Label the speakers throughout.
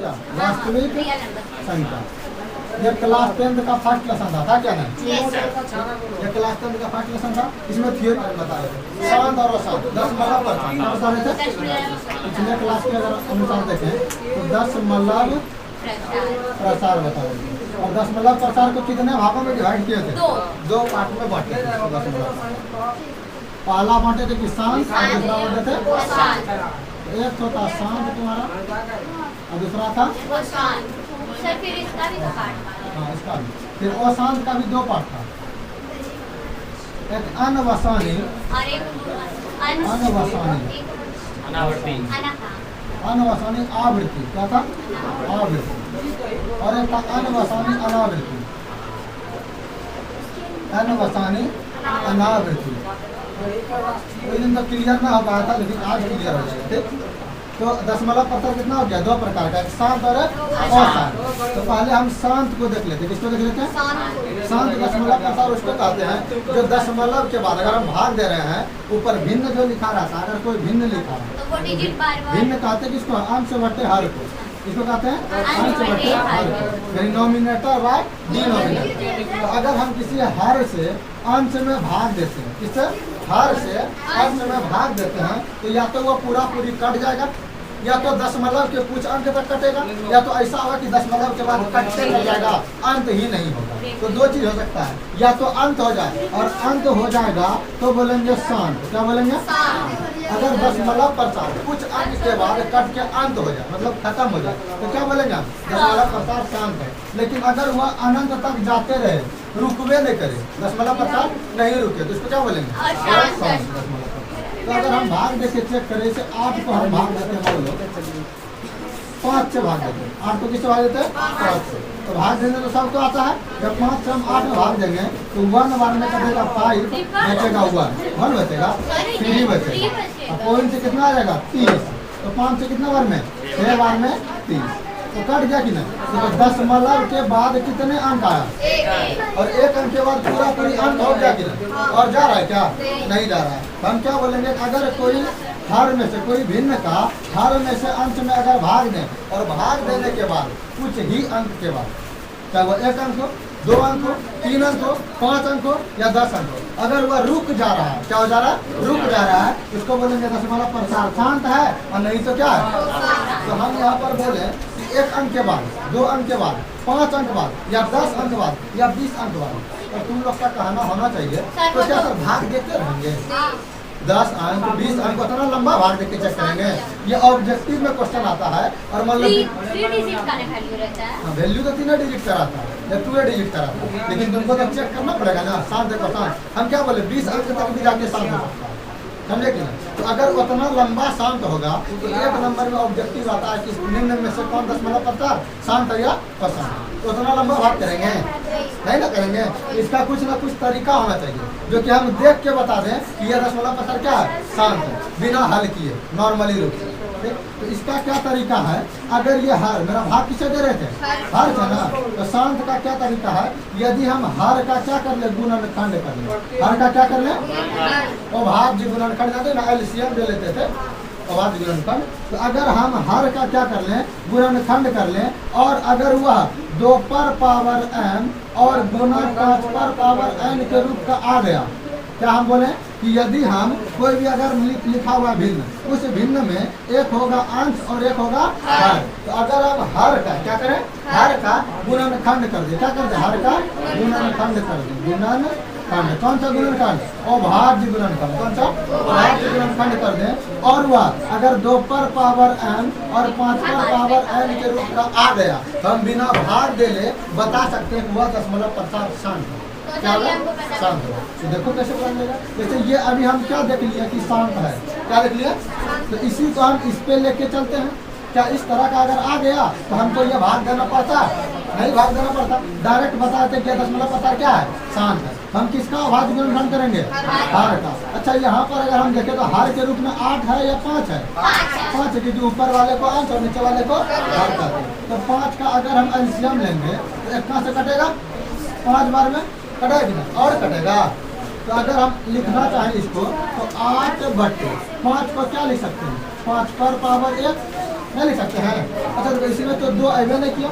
Speaker 1: क्या वास्तविक संख्या। ये क्लास 10th का फर्स्ट लेसन था क्या नहीं? ये क्लास 10th का फर्स्ट लेसन था। इसमें थियोरी बता रहे थे शांत और अशांत दशमलव पर क्या बता रहे थे? पिछले क्लास के अगर अनुसार देखें तो दशमलव प्रसार बता रहे थे और दशमलव प्रसार को कितने भागों में डिवाइड किए थे? दो पार्ट में बांटे थे दशमलव। पहला बांटे थे कि शांत और दूसरा बांटे थे अशांत। एक तो था शांत तुम्हारा और दूसरा था
Speaker 2: सर फिर इसका भी तो पार्ट
Speaker 1: हाँ इसका भी। फिर अशांत का भी दो पार्ट था, एक अनवसानी
Speaker 2: और एक
Speaker 1: अनवसानी अनवसानी आवृत्ति। क्या था? आवृत्ति। और एक था अनवसानी अनावृत्ति। अनवसानी अनावृत्ति कोई दिन तो क्लियर ना हो पाया था लेकिन आज क्लियर हो जाएगा। ठीक, तो दशमलव प्रसार कितना हो गया? दो प्रकार का, एक शांत और अशांत। तो पहले हम शांत को देख लेते हैं। किसको देख लेते हैं? शांत दशमलव प्रसार उसको कहते हैं जो दशमलव के बाद अगर हम भाग दे रहे हैं ऊपर भिन्न जो लिखा रहता है, अगर कोई भिन्न लिखा है
Speaker 2: तो वो डिजिट बार-बार
Speaker 1: भिन्न कहते हैं किसको? अंश बटे हर को। इसको कहते हैं अंश बटे हर को, यानी नॉमिनेटर बाय डिनोमिनेटर। तो अगर हम किसी हर से अंश में भाग देते हैं, किससे? हर से अंश में भाग देते हैं तो या तो वो पूरा पूरी कट जाएगा या तो दशमलव के कुछ अंक तक कटेगा या तो ऐसा होगा कि दशमलव के बाद कटते रह जाएगा, अंत ही नहीं होगा। तो दो चीज हो सकता है, या तो अंत हो जाए और अंत हो जाएगा तो बोलेंगे शांत। क्या बोलेंगे? अगर दशमलव प्रसार कुछ अंक के बाद कट के अंत हो जाए मतलब खत्म हो जाए तो क्या बोलेंगे? दशमलव प्रसार शांत है। लेकिन अगर वह अनंत तक जाते रहे, रुकवे नहीं करे, दशमलव प्रसार नहीं रुके तो इसको क्या बोलेंगे? अशांत। तो अगर हम भाग देके चेक करें इसे 8 को हम भाग देते हैं, मान लो 5 से भाग देते हैं। 8 को किससे भाग देते हैं? 5 से। तो भाग देने तो सबको आता है। जब 5 से हम 8 में भाग देंगे तो 1 बार में कटेगा 5 बचेगा 1 बचेगा 3 बचेगा। पॉइंट से कितना आ जाएगा? 30। तो 5 से कितना बार में? 6 बार में 30। तो कट गया कि नहीं? तो दशमलव के बाद कितने अंक आया? और एक अंक के बाद पूरा पूरी अंक हो गया कि नहीं? और जा रहा है क्या? नहीं जा रहा है। तो हम क्या बोलेंगे? अगर कोई हर में से कोई भिन्न का हर में से अंश में अगर भाग दें और भाग देने के बाद कुछ ही अंक के बाद, चाहे वो 1 अंक हो, 2 अंक हो, 3 अंक हो, 5 अंक हो या 10 अंक हो, अगर वह रुक जा रहा है, क्या हो जा रहा है? रुक जा रहा है, इसको बोलेंगे दशमलव प्रसार शांत है और नहीं तो क्या है? तो हम यहाँ पर बोले 1 अंक के बाद, 2 अंक के बाद, 5 अंक बाद या 10 अंक बाद या 20 अंक बाद, तो तुम लोग का कहना होना चाहिए तो क्या सर भाग देते रहेंगे? 10 अंक 20 अंक उतना लंबा भाग देके चेक करेंगे? ये ऑब्जेक्टिव में क्वेश्चन आता है और मतलब वैल्यू तो 3 डिजिट का रहता है या 2 डिजिट का रहता है, लेकिन तुमको तो चेक करना पड़ेगा ना। शांत देखो शांत, हम क्या बोले 20 अंक तक भी जाके शांत हो सकता है, समझे कि नहीं? तो अगर उतना लंबा शांत होगा तो 1 नंबर में ऑब्जेक्टिव आता है कि निम्न में से कौन दशमलव प्रसार शांत है या अशांत। तो उतना लंबा भाग करेंगे नहीं ना करेंगे। इसका कुछ ना कुछ तरीका होना चाहिए जो कि हम देख के बता दें कि यह दशमलव प्रसार क्या है? शांत है, बिना हल किए नॉर्मली रूप से। तो इसका क्या तरीका है? अगर ये हर मेरा भाग किसे दे रहे थे? हर था ना। तो शांत का क्या तरीका है? यदि हम हर का क्या कर ले? गुणनखंड कर ले। हर का क्या कर ले? अभाज्य गुणनखंड जाते ना, एलसीएम जो लेते थे अभाज्य गुणनखंड। तो अगर हम हर का क्या कर लें? गुणनखंड कर लें और अगर वह 2 पर पावर m और गुना 5 पर पावर n के रूप का आ गया, क्या हम बोले कि यदि हम कोई भी अगर लिखा हुआ भिन्न, उस भिन्न में एक होगा अंश और एक होगा हर, तो अगर हम हर का क्या करें? हर का गुणनखंड कर दे। क्या कर दे? हर का गुणनखंड कर दे। गुणनखंड कौन सा गुणनखंड? अभाज्य गुणनखंड। कौन सा? अभाज्य गुणनखंड कर दें और वह अगर 2 पर पावर m और 5 पर पावर n के रूप का आ गया तो हम बिना भाग देले बता सकते हैं कि वह दशमलव प्रसार शांत है। क्या शांत है? तो देखो कैसे पता चलेगा। जैसे ये अभी हम क्या देख लिया कि शांत है, क्या देख लिया? तो इसी को हम इस पे लेके चलते हैं। क्या इस तरह का अगर आ गया तो हमको ये भाग देना पड़ता? नहीं भाग देना पड़ता, डायरेक्ट बताते कि दशमलव प्रसार क्या है? शांत है। हम किसका अभाज्य गुणनखंड करेंगे? हर का। अच्छा यहाँ पर अगर हम देखें तो हर के रूप में 8 है या 5 है? 5 है, क्योंकि ऊपर वाले को अंश और नीचे वाले को हर का। तो 5 का अगर हम एलसीएम लेंगे तो 1 कहाँ से कटेगा? 5 बार में कटेगा और कटेगा। तो अगर हम लिखना चाहें इसको तो 8 बटे 5 को क्या लिख सकते हैं? 5 पर पावर 1 नहीं लिख सकते हैं। अच्छा तो इसी में तो 2 अबे नहीं किया,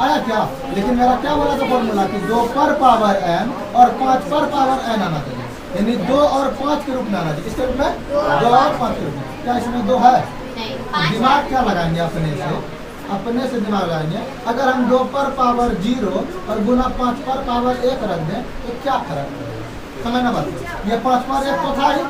Speaker 1: आया क्या? लेकिन मेरा क्या बोला था फॉर्मूला कि 2 पर पावर n और 5 पर पावर n आना चाहिए, यानी 2 और 5 के रूप में आना चाहिए। किसके रूप में? 2 और 5 के रूप में। क्या इसमें 2 है?
Speaker 2: नहीं, 5
Speaker 1: दिमाग क्या लगाएंगे अपने से दिमाग लगाएंगे। अगर हम 2 पर पावर 0 और गुना 5 पर पावर 1 रख दें तो क्या फर्क पड़ेगा? समझना बात। ये 5 पर 1 तो था ही।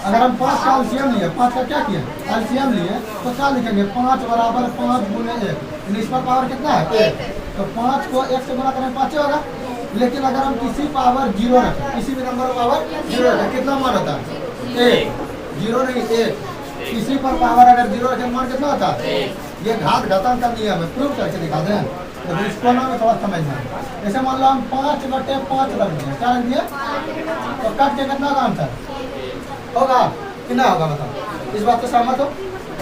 Speaker 1: अगर हम 5 का एलसीएम लिए, 5 का क्या किया एलसीएम लिए, तो क्या लिखेंगे? 5 बराबर 5 गुने 1, इस पर पावर कितना है? 1। तो 5 को 1 से गुना करें 5 होगा। लेकिन अगर हम किसी पावर 0 रखें, किसी भी नंबर पावर 0 रखें, कितना मान होता है? 1। 0 नहीं 1। किसी पर पावर अगर 0 रखें मान कितना होता है? ये घात घातांक का नियम है, प्रूव करके दिखा दें। तो इसको ना थोड़ा समझना है। जैसे मान लो हम 5/5 रख दिए, क्या रख दिए? तो कट के कितना का आंसर होगा? कितना होगा बताओ? इस बात से सहमत हो?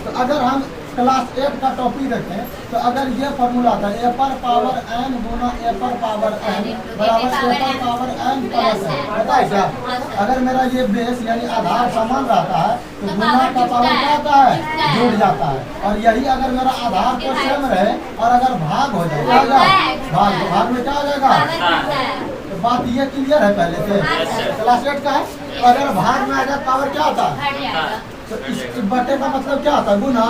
Speaker 1: तो अगर हम क्लास 8 का टॉपिक रखें तो अगर ये फॉर्मूला आता है a पर पावर n गुना a पर पावर n बराबर a पर पावर n प्लस n, पता है क्या? अगर मेरा ये बेस यानी आधार समान रहता है तो गुना का पावर क्या आता है? जुड़ जाता है। और यही अगर मेरा आधार को सेम रहे और अगर भाग हो जाए, क्या हो जाए? भाग में क्या हो जाएगा? तो बात ये क्लियर है पहले से, क्लास 8 का है। तो अगर भाग में आ जाए पावर क्या होता है? तो इस बटे का मतलब क्या होता है? गुना।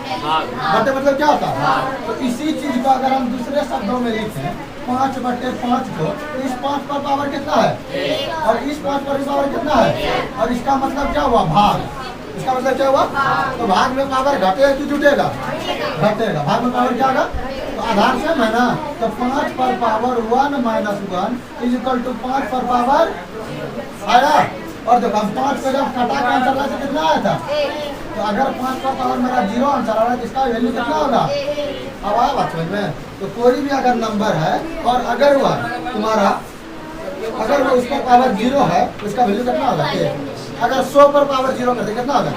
Speaker 1: बटे मतलब क्या होता है? तो इसी चीज को अगर हम दूसरे शब्दों में लिखें 5/5 को, तो इस 5 पर पावर कितना है? और इस 5 पर पावर कितना है? और इसका मतलब क्या हुआ? भाग। इसका मतलब क्या हुआ? तो भाग में पावर घटेगा कि जुटेगा? घटेगा। भाग में पावर क्या होगा? तो आधार से है ना, तो 5 पर power 1 minus 1 is equal to 5 पर पावर आया। और देखो हम 5 को जब कटा का आंसर लाया तो कितना आया था? तो अगर 5 पर पावर मेरा 0 आंसर आ रहा है तो इसका वैल्यू कितना होगा? अब आया बात समझ में? तो कोई भी अगर नंबर है और अगर वह तुम्हारा अगर वो उसका पावर 0 है तो इसका वैल्यू कितना होगा? 1। अगर 100 पर पावर 0 कर दे कितना होगा?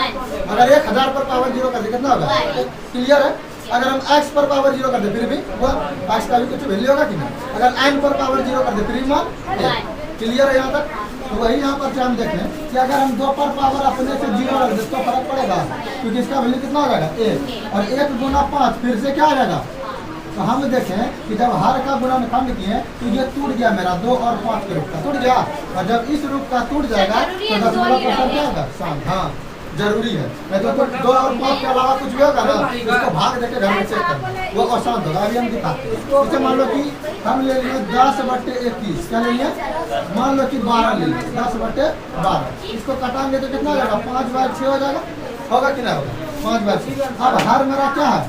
Speaker 2: 1।
Speaker 1: अगर 1000 पर पावर 0 कर दे कितना होगा? क्लियर है? अगर हम x पर पावर 0 कर दे फिर भी वो x का भी कुछ वैल्यू होगा कि नहीं? अगर n पर पावर 0 कर दे फिर भी मान 1। क्लियर है यहाँ तक? तो वही यहाँ पर से हम देखें कि अगर हम 2 पर पावर अपने से 0 रख दे तो फर्क पड़ेगा, क्योंकि इसका वैल्यू कितना हो जाएगा? 1। और 1 गुना 5 फिर से क्या आ जाएगा? तो हम देखें कि जब हर का गुणनखंड किए तो ये टूट गया मेरा 2 और 5 के रूप का टूट गया। और जब इस रूप का टूट जाएगा तो 10% क्या होगा? शांत। हाँ जरूरी है, नहीं तो 2 और 5 के अलावा कुछ भी होगा ना उसको भाग देके घर में चेक कर, वो अशांत होगा। अभी हम दिखाते हैं। जैसे मान लो कि हम ले लिए 10/21, क्या ले लिए? मान लो कि 12 ले लिए, 10/12। इसको कटाएंगे तो कितना हो जाएगा? 5/6 हो जाएगा। होगा कि नहीं होगा? 5/6। अब हर मेरा क्या है?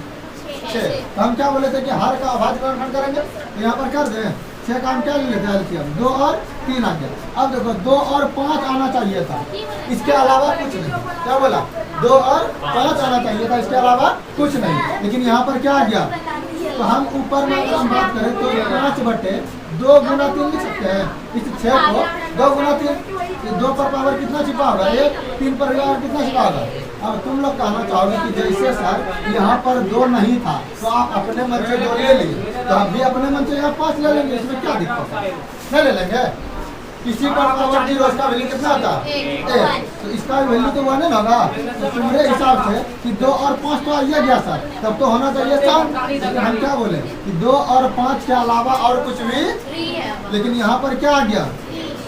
Speaker 1: 6। तो हम क्या बोले थे कि हर का अभाज्य गुणनखंड करेंगे, तो यहाँ पर कर दें 6 का हम क्या ले लेते हैं? 2 और 3 आ गया। अब देखो 2 और 5 आना चाहिए था, इसके अलावा कुछ नहीं। क्या बोला? 2 और 5 आना चाहिए था, इसके अलावा कुछ नहीं। लेकिन यहाँ पर क्या आ गया? तो हम ऊपर में अगर हम बात करें तो 5/2 गुना 3 लिख सकते हैं। इस 6 को 2 गुना 3, 2 पर पावर कितना छिपा होगा? 1। 3 पर पावर कितना छिपा होगा? अब तुम लोग कहना चाहोगे कि जैसे सर यहाँ पर 2 नहीं था तो आप अपने मन से 2 ले लिए, तो हम भी अपने मन से यहाँ 5 ले लेंगे, इसमें क्या दिक्कत है? नहीं ले लेंगे? किसी पर पावर 0 इसका वैल्यू कितना होता है? 1। तो इसका वैल्यू तो 1 है ना होगा। तो तुम्हारे हिसाब से कि 2 और 5 तो आइए गया सर, तब तो होना चाहिए 4। लेकिन हम क्या बोले कि 2 और 5 के अलावा और कुछ भी, लेकिन यहाँ पर क्या आ गया?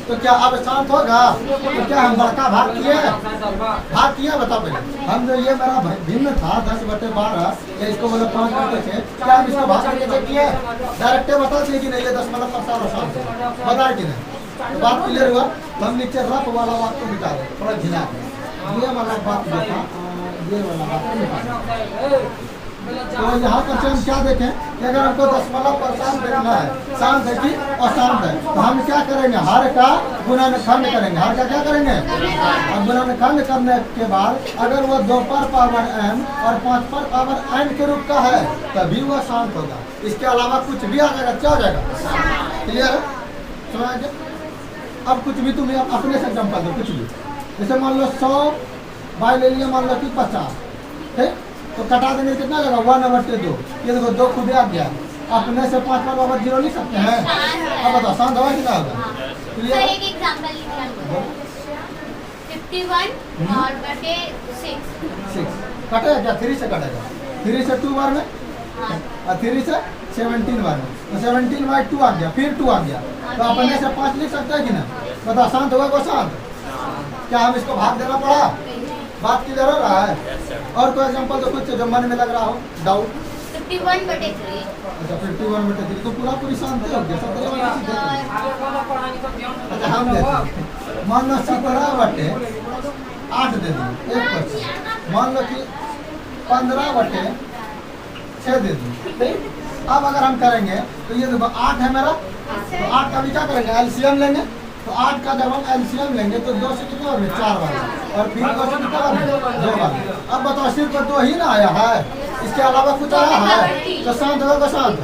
Speaker 1: तो क्या अब शांत होगा? तो क्या हम बड़का भाग किए? भाग किया बताओ पहले। हम जो ये मेरा भिन्न था 10/12 या इसको बोले 5/6, क्या हम इसको भाग करके चेक किए? डायरेक्ट बता दिए कि नहीं ये 10% शांत बताए कि नहीं? तो बात क्लियर हुआ। तो हम नीचे रफ वाला बात को मिटा दें, थोड़ा झिला दें। ये वाला बात जो था ये वाला बात को मिटा दें। तो यहाँ पर से हम क्या देखें कि अगर हमको 10% देखना है, शांत है कि अशांत है, तो हम क्या करेंगे? हर का गुणनखंड करेंगे। हर का क्या करेंगे? और गुणनखंड करने के बाद अगर वो 2 पर पावर m और 5 पर पावर n के रूप का है तभी वह शांत होगा। इसके अलावा कुछ भी आ जाएगा, क्या हो जाएगा? क्लियर है? समझ गए? अब कुछ भी तुम्हें अपने से एग्जाम्पल दो, कुछ भी। जैसे मान लो 100 बाई ले लिया, मान लो कि 50, ठीक? तो कटा देंगे कितना लगेगा? 1/2। ये देखो 2 खुद आ गया। अपने से 5 पर पावर 0 लिख सकते हैं। अब बताओ शांत होगा कितना होगा?
Speaker 2: सर एक एग्जांपल लिखना 51 और बटे 6
Speaker 1: कटेगा क्या? 3 से कटेगा, 3 से 2 बार में
Speaker 2: हाँ
Speaker 1: और 3 से 17 बार में, तो 17 बाई 2 आ गया, फिर 2 आ गया, तो अपने से 5 लिख सकते हैं कि ना? बता शांत होगा को शांत? क्या हम इसको भाग देना पड़ा? बात क्लियर हो रहा है? और कोई एग्जांपल तो कुछ जो मन में लग रहा हो डाउट?
Speaker 2: 51/3
Speaker 1: अच्छा 51/3 तो पूरा पूरी शांति हो गया, 17 वाला चीज़ देख। अच्छा हम देते हैं, मान लो 17/8 दे दिए, एक क्वेश्चन। मान लो कि 15/6 दे दिए। अब अगर हम करेंगे तो ये देखो 8 है मेरा, तो 8 का भी क्या करेंगे? एलसीएम लेंगे। तो 8 का जब हम एलसीएम लेंगे तो 2 से कितना बार? 4 बार, और फिर 2 से कितना बार? 2 बार। अब बताओ सिर्फ 2 ही ना आया है, इसके अलावा कुछ आया है? तो शांत होगा शांत?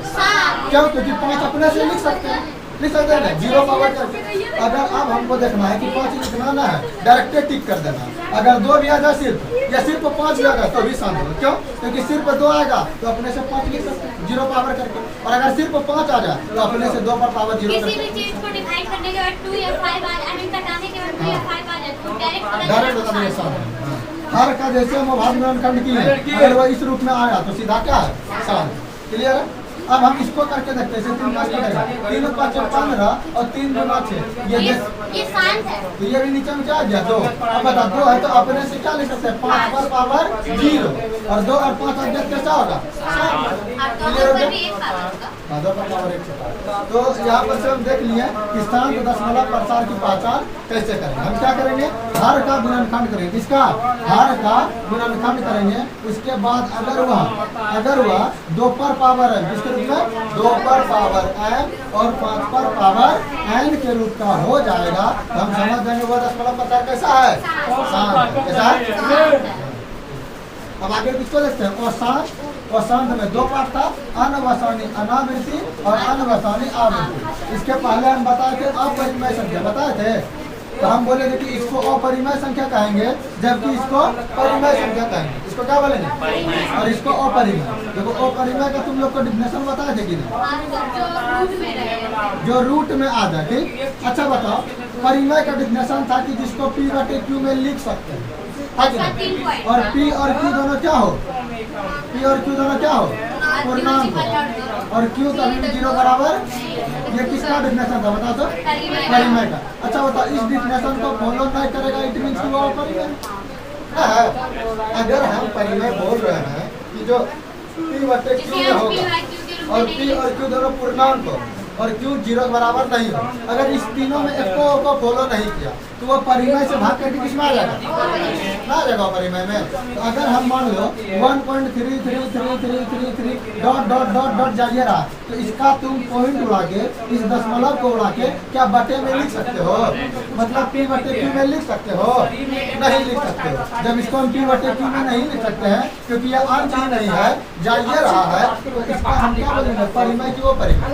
Speaker 1: क्यों? क्योंकि 5 अपने से लिख सकते हैं, लिख सकते हैं ना, 0 पावर करके। अगर अब हमको देखना है कि 5 लिखना ना है, डायरेक्ट टिक कर देना। अगर 2 भी आ जाए सिर्फ, या सिर्फ 5 भी आ जाए तो भी शांत होगा। क्यों? क्योंकि सिर्फ 2 आएगा तो अपने से 5 लिख सकते हैं 0 पावर करके, और अगर सिर्फ 5 आ जाए तो अपने से 2 पर पावर 0
Speaker 2: किसी भी
Speaker 1: करके
Speaker 2: चीज को डिवाइड करने के बाद 2 या 5 आ जाए, घटाने के बाद 2 या 5 आ जाए तो
Speaker 1: डायरेक्ट बता देंगे शांत। हर का जैसे हम भाग खंड की है, अगर वो इस रूप में आया तो सीधा क्या है? शांत। क्लियर है? अब हम इसको करके देखते हैं, 3 5 कटेगा, 3 5 15 और 3 2 9 6,
Speaker 2: ये शांत है।
Speaker 1: तो ये भी नीचे में क्या आ गया? 2। अब बता 2 है तो अपने से क्या लिख सकते हैं? 5 पर पावर 0, और 2 और 5 अज्ञात कैसा होगा? क्लियर हो गया? 2 पर पावर 1 से। तो यहाँ पर से हम देख लिए कि स्थान दशमलव प्रसार की पहचान कैसे करेंगे। हम क्या करेंगे? हर का गुणनखंड करेंगे। किसका? हर का गुणनखंड करेंगे। उसके बाद अगर वह 2 पर पावर है, जिसके रूप में 2 पर पावर n और 5 पर पावर n के रूप का हो जाएगा, तो हम समझ जाएंगे वो दशमलव प्रसार कैसा है? शांत। कैसा है? अब आगे किसको देखते हैं? अशांत में 2 पार्ट था, अनवसानी अनावृत्ति और अनवसानी आवृत्ति। इसके पहले हम बताए थे अपरिमेय संख्या, बताए थे। तो हम बोले थे कि इसको अपरिमेय संख्या कहेंगे, जबकि इसको परिमेय संख्या कहेंगे। इसको क्या बोलेंगे? और इसको अपरिमेय। देखो अपरिमेय का तुम लोग को डिफिनेशन बताए थे कि नहीं? जो रूट में आ जाए। ठीक, अच्छा बताओ, परिमेय का डिफिनेशन था कि जिसको P/Q में लिख सकते हैं, और P और Q दोनों क्या हो? P और Q दोनों क्या हो? पूर्णांक हो। और Q कभी 0 बराबर, ये किसका डिफिनेशन था बताओ तो? परिमेय का। अच्छा बताओ, इस डिफिनेशन को फॉलो नहीं करेगा इट मींस वो परिमेय है। अगर हम परिमेय बोल रहे हैं कि जो P/Q में होगा और P और Q दोनों पूर्णांक हो और Q 0 बराबर नहीं हो, अगर इस तीनों में एक को फॉलो नहीं किया तो वो परिमेय से भाग करके किसमें आ जाएगा? ना आ जाएगा परिमेय में। तो अगर हम मान लो 1.333333 जाइए रहा, तो इसका तुम पॉइंट उड़ा के, इस दशमलव को उड़ा के क्या बटे में लिख सकते हो? मतलब P/Q में लिख सकते हो? नहीं लिख सकते हो। जब इसको हम P/Q में नहीं लिख सकते हैं क्योंकि यह अंश ही नहीं है, जाइए रहा है, तो इसका हम क्या बोलेंगे? परिमेय की वो परिमेय।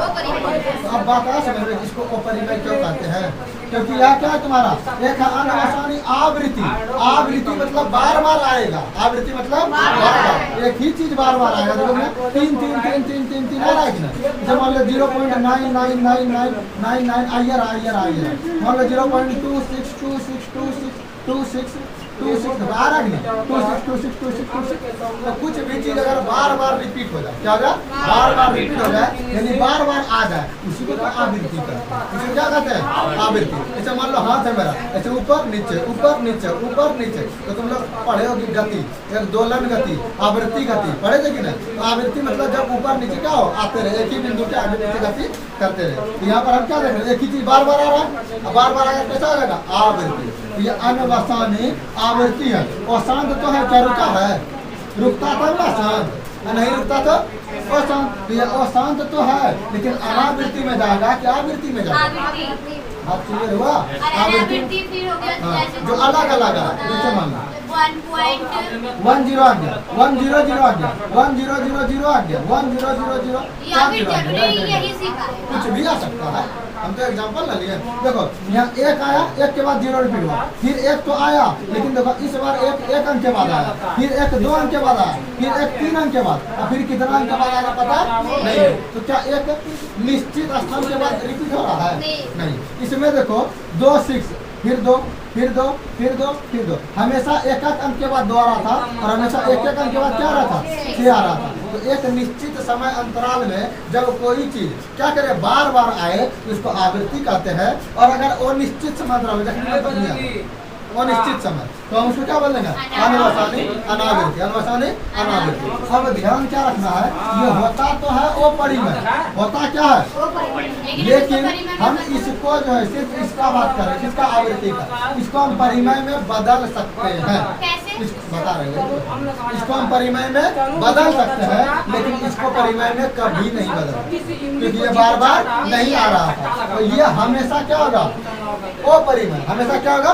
Speaker 1: तो अब बात आ समझ में, इसको अपरिमेय क्यों कहते हैं? क्योंकि यह क्या है तुम्हारा? एक है अनवसानी आवृत्ति। आवृत्ति मतलब बार बार आएगा। आवृत्ति मतलब बार बार एक ही चीज बार बार आएगा। देखो ना 3 3 3 3 3 3 आ रहा है कि ना? जब मान लो 0.99999 आइए मान लो 0.26262626 आ रहा है कि नहीं? 262626 तो कुछ भी चीज अगर बार बार रिपीट हो जाए, क्या हो जाए? बार बार रिपीट हो जाए, यानी बार बार आ जाए, उसी को तो आवृत्ति कहते हैं। इसे क्या कहते हैं? आवृत्ति। ऐसे मान लो हाथ है मेरा, ऐसे ऊपर नीचे ऊपर नीचे ऊपर नीचे, तो तुम लोग पढ़े होगी गति, एक दोलन गति, आवृत्ति गति, पढ़े थे कि नहीं? तो आवृत्ति मतलब जब ऊपर नीचे क्या हो, आते रहे, एक ही बिंदु के आगे पीछे गति करते रहे। तो यहाँ पर हम क्या देख रहे हैं? एक ही चीज बार बार आ रहा है, बार बार आएगा, कैसा आ जाएगा? आवृत्ति। ये अनवसानी आवृत्ति है। और शांत तो है, क्या रुका है? रुकता था ना शांत, नहीं रुकता तो अशांत। ये अशांत तो है लेकिन अनावृत्ति में जाएगा, क्या आवृत्ति में जाएगा? आप क्लियर हुआ? आवृत्ति
Speaker 2: फिर हो गया
Speaker 1: जो अलग अलग है, जैसे मान लो
Speaker 2: 1.10
Speaker 1: आ गया, 100 आ गया, 1000 आ गया, 1000
Speaker 2: यही सीखा है।
Speaker 1: कुछ भी आ सकता है। हम तो एग्जांपल ले लिए। देखो यहाँ 1 आया, 1 के बाद 0 रिपीट हुआ, फिर 1 तो आया, लेकिन देखो इस बार 1 अंक के बाद आया, फिर 1 2 अंक के बाद आया, फिर 1 3 अंक के बाद, और फिर कितना अंक के बाद आएगा पता नहीं है। तो क्या एक निश्चित स्थान के बाद रिपीट हो रहा है? नहीं। इसमें देखो 2 6 फिर 2, फिर 2, फिर 2, फिर 2, हमेशा एक अंक के बाद 2 आ रहा था और हमेशा एक अंक के बाद क्या आ रहा था, 6 आ रहा था। तो एक निश्चित समय अंतराल में जब कोई चीज क्या करे बार बार आए तो उसको आवृत्ति कहते हैं। और अगर वो निश्चित समय अंतराल में अनिश्चित समय तो हम उसको क्या बोलेंगे, अनवसानी अनावृत्ति, अनवसानी अनावृत्ति। अब ध्यान क्या रखना है, ये होता तो है वो परिमेय, होता क्या है, लेकिन हम इसको जो है सिर्फ इसका बात कर रहे हैं, इसका आवृत्ति का, इसको हम परिमेय में बदल सकते हैं। बता रहे हैं इसको हम परिमेय में बदल सकते हैं, लेकिन इसको परिमेय में कभी नहीं बदल, क्योंकि ये बार बार नहीं आ रहा था। तो ये हमेशा क्या होगा, वो परिमेय, हमेशा क्या होगा,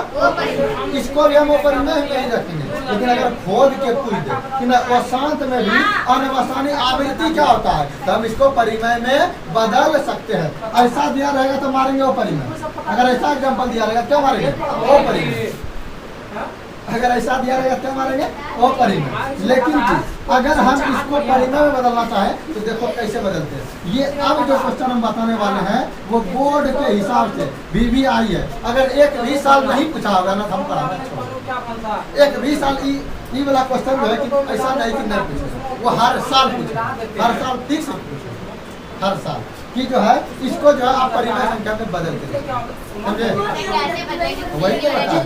Speaker 1: इसको भी हम वो परिमेय नहीं रखेंगे। लेकिन अगर खोद के पूछ दे कि ना अशांत में भी अनवसानी आवृत्ति क्या होता है, तो हम इसको परिमेय में बदल सकते हैं। ऐसा दिया रहेगा तो मारेंगे वो परिमेय, अगर ऐसा एग्जाम्पल दिया रहेगा क्या मारेंगे, वो परिमेय, अगर ऐसा दिया रहेगा क्या मारेंगे, वो परिमेय। लेकिन अगर हम इसको परिमेय में बदलना चाहें तो देखो कैसे बदलते हैं। ये अब जो क्वेश्चन हम बताने वाले हैं वो बोर्ड के हिसाब से VVI है। अगर एक भी साल नहीं पूछा होगा ना, हम पढ़ाना एक भी साल ई वाला क्वेश्चन जो है कि ऐसा नहीं कि नहीं पूछे, वो हर साल पूछे, हर साल ठीक से पूछे, हर साल कि जो है इसको जो है आप परिमेय संख्या में बदल के समझे, वही तो बता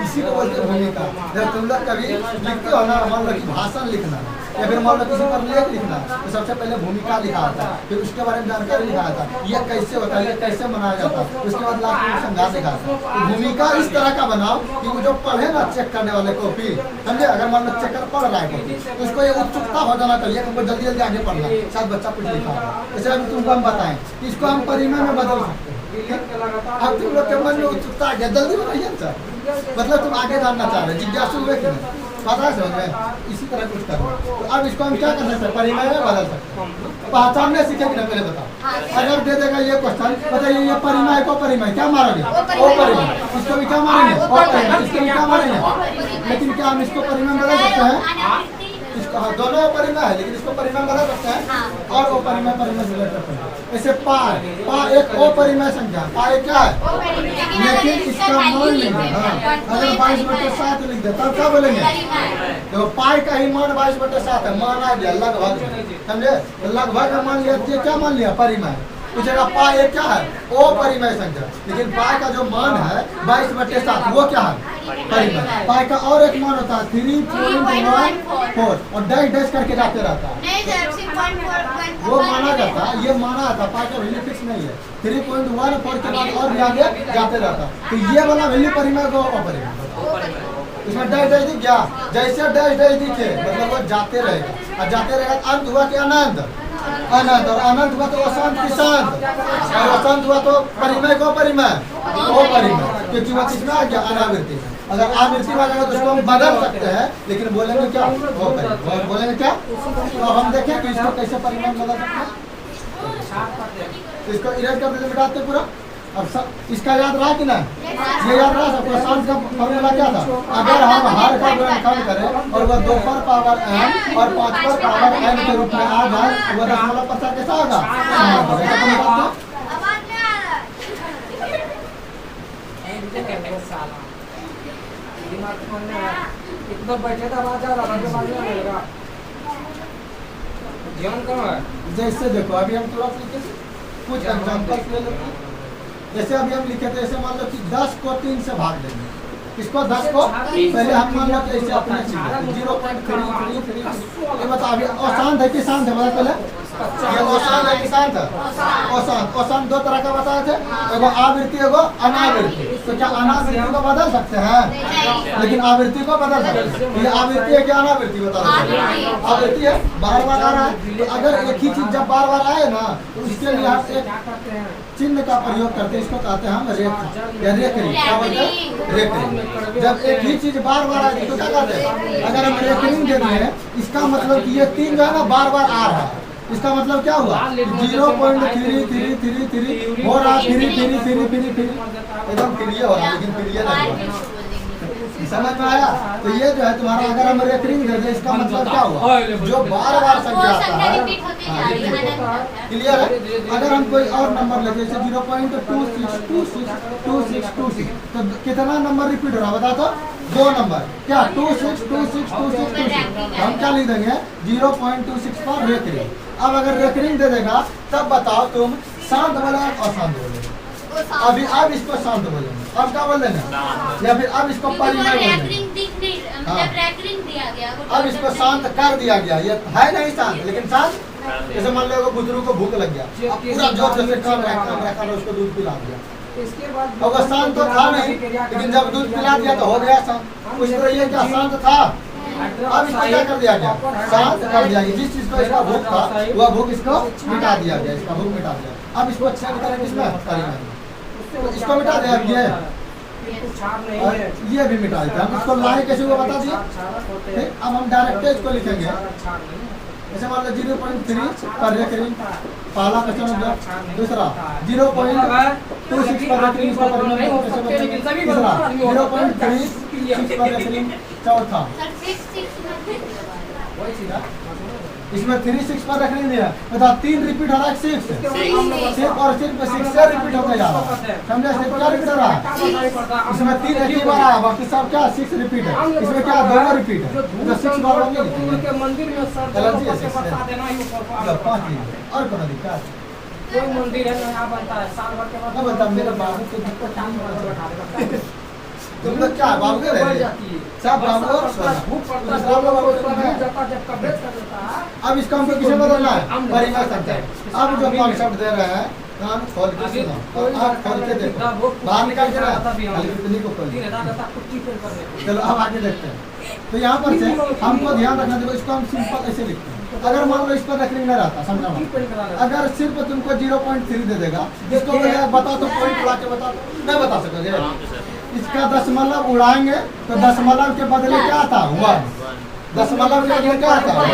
Speaker 1: इसी को बोलते हैं भूमिका। जब तुम लोग कभी लिखते हो ना, मान लो कि भाषण लिखना या फिर मान लो किसी पर लेख लिखना, तो सबसे पहले भूमिका लिखा आता है, फिर उसके बारे में जानकारी लिखा आता है, ये कैसे होता है, ये कैसे मनाया जाता है, उसके बाद लास्ट संघात लिखा आता है। तो भूमिका इस तरह का बनाओ कि वो जो पढ़े ना चेक करने वाले कॉपी, समझे, अगर मान लो चेकर पढ़ रहा है कॉपी तो उसको ये उत्सुकता हो जाना चाहिए, हमको जल्दी जल्दी आगे पढ़ना, शायद बच्चा कुछ लिखा होगा। जैसे अभी तुमको हम बताएं इसको हम परिमेय में बदल सकते हैं। अब तुम लोग के मन में उत्सुकता आ गया, जल्दी बताइए सर, मतलब तुम आगे जानना चाह रहे, जिज्ञासु हुए कि नहीं, पता है समझ में, इसी तरह कुछ करना। तो अब इसको हम क्या कर सकते हैं, परिमेय में बदल सकते हैं। पहचानने सीखे कि नहीं, पहले बताओ। अगर दे देगा ये क्वेश्चन, बताइए ये परिमेय को परिमेय क्या मारोगे, वो परिमेय, इसको भी क्या मारेंगे, वो परिमेय, इसको भी क्या मारेंगे। लेकिन क्या हम इसको परिमेय में बदल सकते हैं, इसको हाँ दोनों परिमेय है, लेकिन इसको परिमेय बदल सकते हैं और वो परिमेय परिमेय से लेकर ऐसे पाई एक ओ परिमेय संख्या, पाई क्या है, लेकिन इसका मान लेंगे। हाँ, अगर 22/7 लिख दे तब क्या बोलेंगे, तो पाई का ही मान 22/7 है, मान आ गया लगभग, समझे, तो लगभग मान लिया, ये क्या मान लिया, परिमेय। पूछेगा पाई क्या है, ओ परिमेय संख्या, लेकिन पाई का जो मान है 22/7 वो क्या है, परिमेय। पाई का और एक मान होता है 3.14 और डैश डैश करके जाते रहता है, वो माना जाता है, ये माना जाता है, पाई का वैल्यू फिक्स नहीं है, 3.14 के बाद और भी आगे जाते रहता है। तो ये वाला वैल्यू परिमेय को अपरिमेय, इसमें डैश डैश दिख गया, जैसे डैश डैश दिखे मतलब वो जाते रहेगा, और जाते रहेगा अंत हुआ कि अनंत, अनंत, और अनंत हुआ तो अशांत की शांत, और अशांत हुआ तो परिमेय को परिमेय, वो परिमेय, क्योंकि वो किसमें आ गया, अनावृत्ति। अगर आवृत्ति में आ जाएगा तो उसको हम बदल सकते हैं, लेकिन बोलेंगे क्या, वो परिमेय, बोलेंगे क्या। तो हम देखें कि इसको कैसे परिमेय में बदल सकते हैं। इसको इरेज कर देते, मिटाते पूरा। अब सब इसका याद रहा कि नहीं, ये याद रहा सबको। शांत का फॉर्मूला क्या था, अगर हम हर का गुणनखंड करें और वह 2 पर पावर n और 5 पर पावर n के रूप में आ जाए, वह 0.5% कैसा होगा, जैसे देखो अभी हम थोड़ा कुछ एग्जाम्पल ले लेते हैं। जैसे अभी हम लिखे थे, ऐसे मान लो कि 10 को 3 से भाग देंगे, इसको 10 को पहले हम मान लो कि ऐसे अपने 0.33, ये बता अभी अशांत है कि शांत है, बता पहले ये अशांत है कि शांत है, अशांत। अशांत 2 तरह का बताए थे, एगो आवृत्ति एगो अनावृत्ति। तो क्या अनावृत्ति को बदल सकते हैं, लेकिन आवृत्ति को बदल सकते हैं। ये आवृत्ति है क्या अनावृत्ति, बता दो, आवृत्ति है, बार बार आ रहा है। तो अगर एक ही चीज जब बार बार आए ना, तो उसके लिए आप एक चिन्ह का प्रयोग करते हैं, इसको कहते हैं हम रेख या रेखरी। क्या बोलते हैं, रेखरी। जब एक ही चीज बार बार आए तो क्या कहते हैं, अगर हम रेखरी दे दिए, इसका मतलब कि ये 3 जो है ना बार बार आ रहा है, इसका मतलब क्या हुआ, 0.3333 हो रहा, 3 एकदम क्लियर हो रहा, लेकिन क्लियर नहीं समझ में आया? तो ये जो है तुम्हारा, अगर हम रेकरिंग दे दें इसका मतलब क्या हुआ, जो बार बार संख्या आता है, क्लियर है? अगर हम कोई और नंबर लेते हैं जैसे 0.26262626 तो कितना नंबर रिपीट हो रहा है बता तो? 2 नंबर। क्या 26262626? हम क्या लिख देंगे 0.26 पर रेकरिंग। अब अगर रेकरिंग दे देगा तब बताओ तुम शांत बोले और शांत बोलेंगे। अभी अब इसको शांत बोलेंगे, अब क्या बोल देंगे, या फिर अब इसको परिमय बोलेंगे। अब इसको शांत कर दिया गया, ये है नहीं शांत, लेकिन शांत जैसे मान लो बुजुर्ग को भूख लग गया, अब पूरा जोर से काम रखा उसको दूध पिला दिया,
Speaker 3: इसके बाद
Speaker 1: अब वो शांत तो था नहीं, लेकिन जब दूध पिला दिया तो हो गया शांत। उस तरह ये क्या शांत था, अब इसको क्या कर दिया गया, शांत कर दिया गया। जिस चीज को इसका भूख था वह भूख इसको मिटा दिया गया, इसका भूख मिटा दिया। अब इसको अच्छा करें किसमें, परिमय, इसको मिटा दे। अब ये भी मिटा देते हैं। हम इसको लाए कैसे हुआ बता दिए। अब हम डायरेक्ट इसको लिखेंगे, जैसे मान लो 0.3 पर रेकरिंग, पहला क्वेश्चन हो गया। दूसरा 0.26 पर रेकरिंग, इसको परिमय कैसे बचेगा। तीसरा 0.36 पर रेकरिंग। चौथा इसमें 36 पर रखने दिया, बता 3 रिपीट हो रहा है, 6 सिर्फ और सिर्फ 6 से रिपीट होता जा रहा है, समझे? सिर्फ क्या रिपीट हो रहा है, इसमें 3 एक ही बार आया, बाकी सब क्या 6 रिपीट है। इसमें क्या 2 रिपीट है, तो 6 बार होंगे
Speaker 3: मंदिर में
Speaker 1: और कौन दिक्कत,
Speaker 3: कोई मंदिर है नया बनता है, साल भर के बाद
Speaker 1: बता मेरे बाबू को दिक्कत तुम लोग क्या बाबू के रहे सब बाबू और अब इसका हमको किसे बदलना है, परिमय संख्या। अब जो कॉन्सेप्ट दे रहे हैं कान खोल के सुनो और आँख खोल के देखो, बाहर निकाल के इतनी को खोल। चलो अब आगे देखते हैं। तो यहाँ पर से हमको ध्यान रखना, देखो इसको हम सिंपल ऐसे लिखते हैं। अगर मान लो इस पर रेकरिंग नहीं रहता, समझा, अगर सिर्फ तुमको 0.3 दे देगा, इसको बता तो पॉइंट उड़ा के बता, नहीं बता सकोगे। इसका दशमलव उड़ाएंगे तो दशमलव के बदले क्या आता, 1। दशमलव के बदले क्या आता, 1।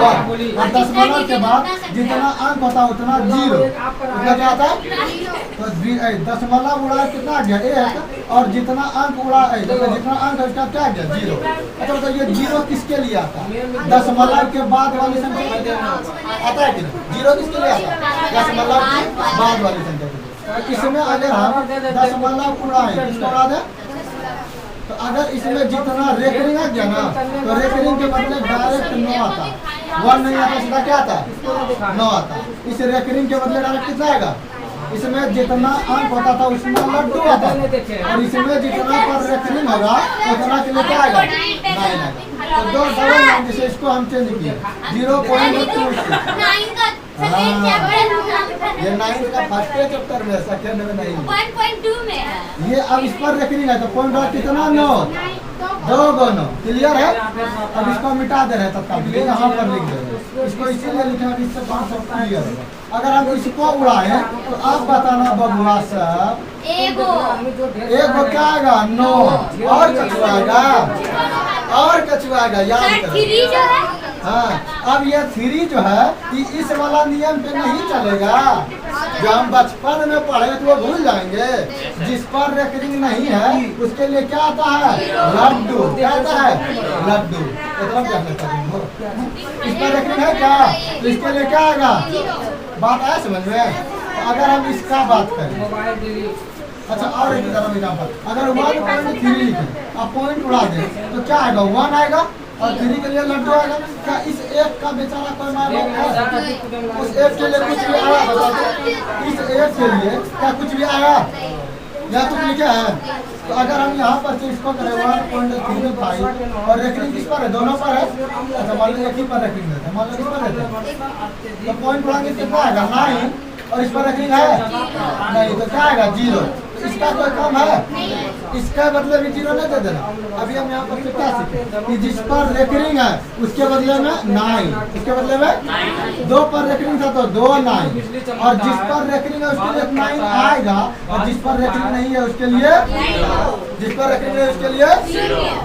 Speaker 1: और दशमलव के बाद जितना अंक होता उतना 0, उतना क्या आता, तो दशमलव उड़ा कितना आ गया 1, और जितना अंक उड़ा जितना अंक है उसका क्या गया 0। अच्छा तो ये 0 किसके लिए आता, दशमलव के बाद वाली संख्या आता है कि 0 किसके लिए आता, दशमलव के बाद वाली संख्या। इसमें अगर हम दशमलव उड़ाएं, किसको उड़ा दें, तो अगर इसमें जितना रेकरिंग आ गया ना, तो रेकरिंग के बदले डायरेक्ट 9 आता, 1 नहीं आता, सीधा क्या आता, 9 आता। इस रेकरिंग के बदले डायरेक्ट कितना आएगा, इसमें जितना अंक होता था उसमें लड्डू आता, और इसमें जितना पर रेकरिंग होगा उतना के लिए क्या आएगा, 9 आएगा। तो 2 डबल 9, जैसे इसको हम चेंज किए 0.26। ये 9 का फर्स्ट चैप्टर में, सेकंड में नहीं,
Speaker 2: 1.2 में है
Speaker 1: ये। अब इस पर रेकरिंग है तो पॉइंट कितना 9, 2 9, क्लियर है। अब इसको मिटा दे रहे हैं तत्काल, यहाँ पर लिख दे रहे हैं, इसको इसीलिए लिखा है इससे कॉन्सेप्ट क्लियर होगा। अगर हम इसको उड़ाए तो आप बताना बबुआ सब, एगो क्या आएगा 9, और कछुआएगा, और कछुआएगा, याद करो। हाँ, अब ये 3 जो है इस वाला नियम पे नहीं चलेगा, जो हम बचपन में पढ़े तो वो भूल जाएंगे। जिस पर रेकरिंग नहीं है उसके लिए क्या आता है, लड्डू, क्या आता है, लड्डू। इतना क्या लगता है, इस पर रेकरिंग है क्या, तो इसके लिए क्या आएगा, बात आया समझ में। अगर हम इसका बात करें, अच्छा और एक एग्जाम्पल, अगर 1.3 लिखें अब पॉइंट उड़ा दें तो क्या आएगा, 1 आएगा, और 3 के लिए लड्डू आएगा। क्या इस एक का बेचारा कोई माँ बाप है, उस एक के लिए कुछ भी आया, बता दो इस एक के लिए क्या कुछ भी आया या कुछ लिखा है। तो अगर हम यहाँ पर से इसको करें 1.35 और रेकरिंग किस पर है, दोनों पर है। अच्छा मान लो एक ही पर रेकरिंग देते हैं, मान लो किस पर रहते हैं, तो पॉइंट उड़ाएंगे कितना आएगा 9, और इस पर रेकरिंग है नहीं, तो क्या आएगा 0। इसका कोई कम है, इसका बदले भी 0 नहीं दे देना। अभी हम यहाँ पर क्या सीखे कि जिस पर रेकरिंग है उसके बदले में 9, इसके बदले में 2 पर रेकरिंग था तो 2 9, और जिस पर रेकरिंग है उसके लिए 9 आएगा, और जिस पर रेकरिंग नहीं है उसके लिए जिस पर रेकरिंग है उसके लिए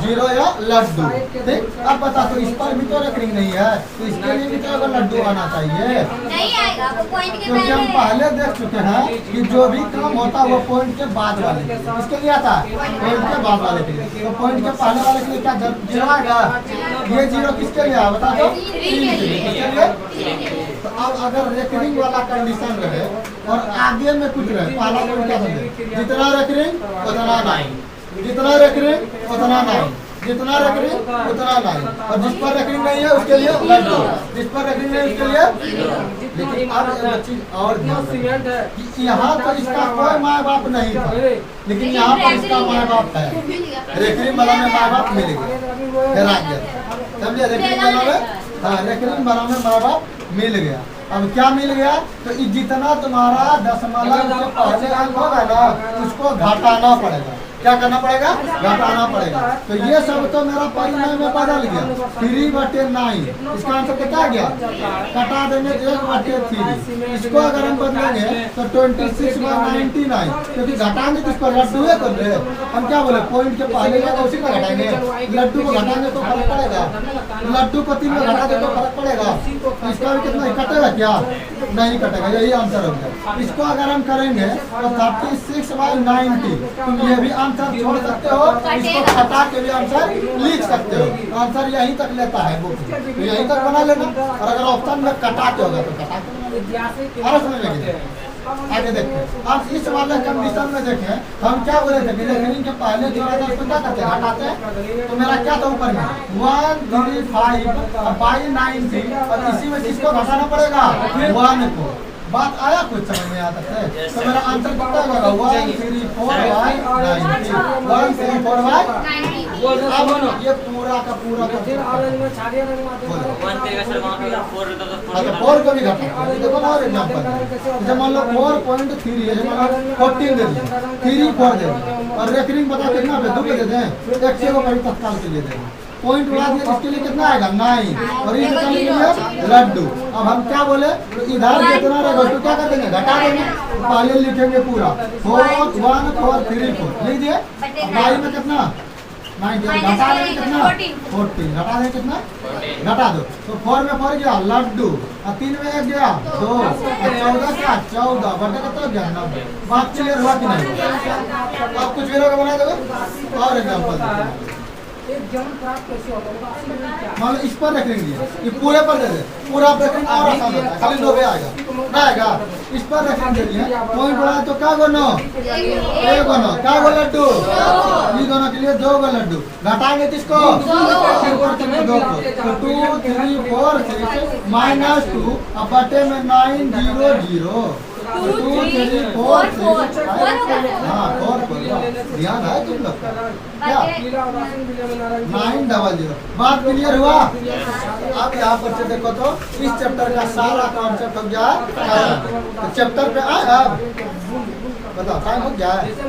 Speaker 1: जीरो या लड्डू। ठीक, अब बता तो इस पर भी तो रेकरिंग नहीं है, तो इसके लिए भी तो अगर लड्डू आना चाहिए।
Speaker 2: नहीं आएगा वो पॉइंट के
Speaker 1: क्योंकि हम पहले देख चुके हैं कि जो भी काम होता है वो पॉइंट के बाद वाले के लिए। इसके लिए आता है पॉइंट के बाद वाले के लिए, तो पॉइंट के पहले वाले के लिए क्या जीरो आएगा? ये जीरो किसके लिए है बता दो? 3 के लिए। किसके लिए? तो अब अगर रेकरिंग वाला कंडीशन रहे और आगे में कुछ रहे, पहला पॉइंट क्या समझे? जितना रेकरिंग उतना नाइन, जितना रेकरिंग उतना नाइन, जितना रेकरिंग उतना नाइन, और जिस पर रेकरिंग नहीं है उसके लिए लड्डू, जिस पर रेकरिंग नहीं है उसके लिए। लेकिन अब एक चीज और ध्यान रखें कि यहाँ तो इसका कोई माँ बाप नहीं था, लेकिन यहाँ पर इसका माँ बाप है। रेकरिंग वाला में माँ बाप मिल गया, समझे? रेकरिंग वाला में, हाँ, रेकरिंग वाला में माँ बाप मिल गया। अब क्या मिल गया? तो जितना तुम्हारा दशमलव के पहले अंक होगा ना उसको घटाना पड़ेगा। क्या करना पड़ेगा? घटाना पड़ेगा। तो ये सब तो मेरा परिणाम में बदल गया 3/9। इसका आंसर क्या गया? कटा देंगे 1/3। इसको अगर हम बदलेंगे तो 26/99, क्योंकि घटाएंगे तो इसको लड्डू कर रहे। हम क्या बोले? पॉइंट के पहले का उसी का घटाएंगे, लड्डू को घटाएंगे तो फर्क पड़ेगा। लड्डू को 3 में घटा दे तो फर्क पड़ेगा। तो इसका भी कितना कटेगा? क्या नहीं कटेगा, यही आंसर होगा। इसको अगर हम करेंगे तो 36/90। तुम ये भी आंसर छोड़ सकते हो, इसको घटा के भी आंसर लिख सकते हो। आंसर यहीं तक लेता है बुक, तो यहीं तक बना लेना। और अगर ऑप्शन में कटा के होगा तो कटा के और समझ में आगे देखते। अब इस वाले कंडीशन में देखें हम क्या बोले थे? रेकरिंग के पहले जो रहता है उसको क्या करते हैं? घटाते हैं। तो मेरा क्या था ऊपर में 135/90, और इसी में किसको घटाना पड़ेगा? 1 को। बात आया कुछ समझ में आता है? तो मेरा आंसर कितना होगा? 134/90, 134/90। अब ये पूरा का पूरा का 4 को भी घटा। देखो ना और एग्जाम्पल, जैसे मान लो 4.3 है, जैसे मान लो 14 दे दिया, 3 4 दे दिया, और रेकरिंग बता कितना पे 2 पे दे दें, 1 से वो कभी तत्काल के लिए देंगे। पॉइंट उड़ा दिया, इसके लिए कितना आएगा? 9, और ये कितना लिखेंगे? लड्डू। अब हम क्या बोले? तो इधर जितना रहेगा उसको क्या कर देंगे? घटा देंगे। पहले लिखेंगे पूरा 4 1 4 3 4 लिख दिए। बाई में कितना? 9 घटा देंगे कितना? 14 घटा देंगे कितना? घटा दो तो 4 में 4 गया लड्डू, और 3 में 1 गया 2, और 14 क्या? 14 बटे कितना गया? 90। बात क्लियर हुआ कि नहीं? अब कुछ भी लोग बना दोगे और एग्जाम्पल मान लो इस पर रख लेंगे, ये पूरे पर दे दे, पूरा आप रखेंगे और आसान होता है, खाली 9 आएगा ना आएगा। इस पर रख लेंगे पॉइंट बढ़ा तो क्या गो 9, 1 गो 9, क्या गो लड्डू? ये दोनों के लिए 2 गो लड्डू। घटाएंगे किसको? 2 को। तो 2 3 4 6 -2 अब बटे में 9 0 0 2 3 4 6 हाँ 4 ध्यान है तुम लोग का क्या? 900। बात क्लियर हुआ? अब यहाँ पर से देखो तो इस चैप्टर का सारा कॉन्सेप्ट हो गया। तो चैप्टर पे आए अब बताओ टाइम हो गया है? तो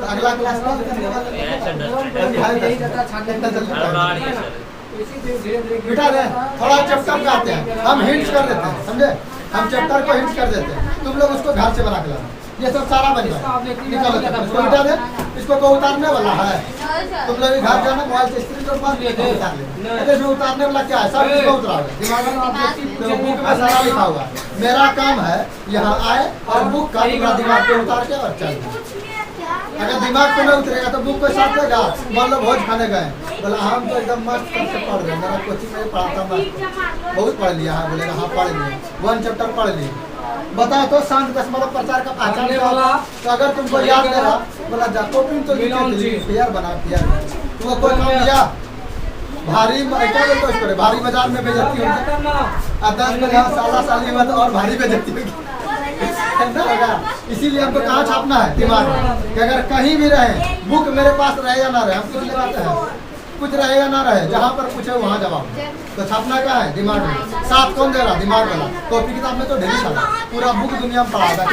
Speaker 1: अगला क्लास कब बिठा दे। थोड़ा चैप्टर पे आते हैं, हम हिंट्स कर देते हैं, समझे? हम चैप्टर को हिंट्स कर देते हैं, तुम लोग उसको घर से बना के लाना। ये सब सारा बन जाए, निकालो चैप्टर, इसको बिठा दे। इसको को उतारने वाला है, तुम लोग घर जाना मोबाइल से स्क्रीन पर उतार लेना। इसमें उतारने वाला क्या है? सब इसको उतार दिमाग में, बुक में सारा लिखा हुआ है। मेरा काम है यहाँ आए और बुक का पूरा दिमाग पे उतार के और चल। अगर दिमाग पे न उतरेगा तो बुक को साथ लेगा। मान लो भोज खाने गए, बोला हम तो एकदम मस्त करके पढ़ रहे हैं, मेरा कोचिंग में पढ़ाता मैं बहुत पढ़ लिया है। बोलेगा हाँ पढ़ लिए, 1 चैप्टर पढ़ लिए। बताओ तो शांत दशमलव प्रचार का पहचान क्या होगा? तो अगर तुमको याद नहीं रहा, बोला जा कॉपी तो पेयर बना, पेयर तुमको कोई काम दिया भारी क्या बोलते हो इसको? भारी बाजार में बेइज्जती होगी, 10 में जहाँ साला साली में और भारी बेइज्जती होगी। इसीलिए हमको कहाँ छापना है? दिमाग में, कि अगर कहीं भी रहे बुक मेरे पास रहे या ना रहे, हम कुछ लगाते हैं, कुछ रहे या ना रहे, जहाँ पर पूछे वहाँ जवाब। तो छापना क्या है? दिमाग में। साथ कौन दे रहा? दिमाग वाला। कॉपी किताब में तो ढेर सारा पूरा बुक दुनिया में पढ़ा था,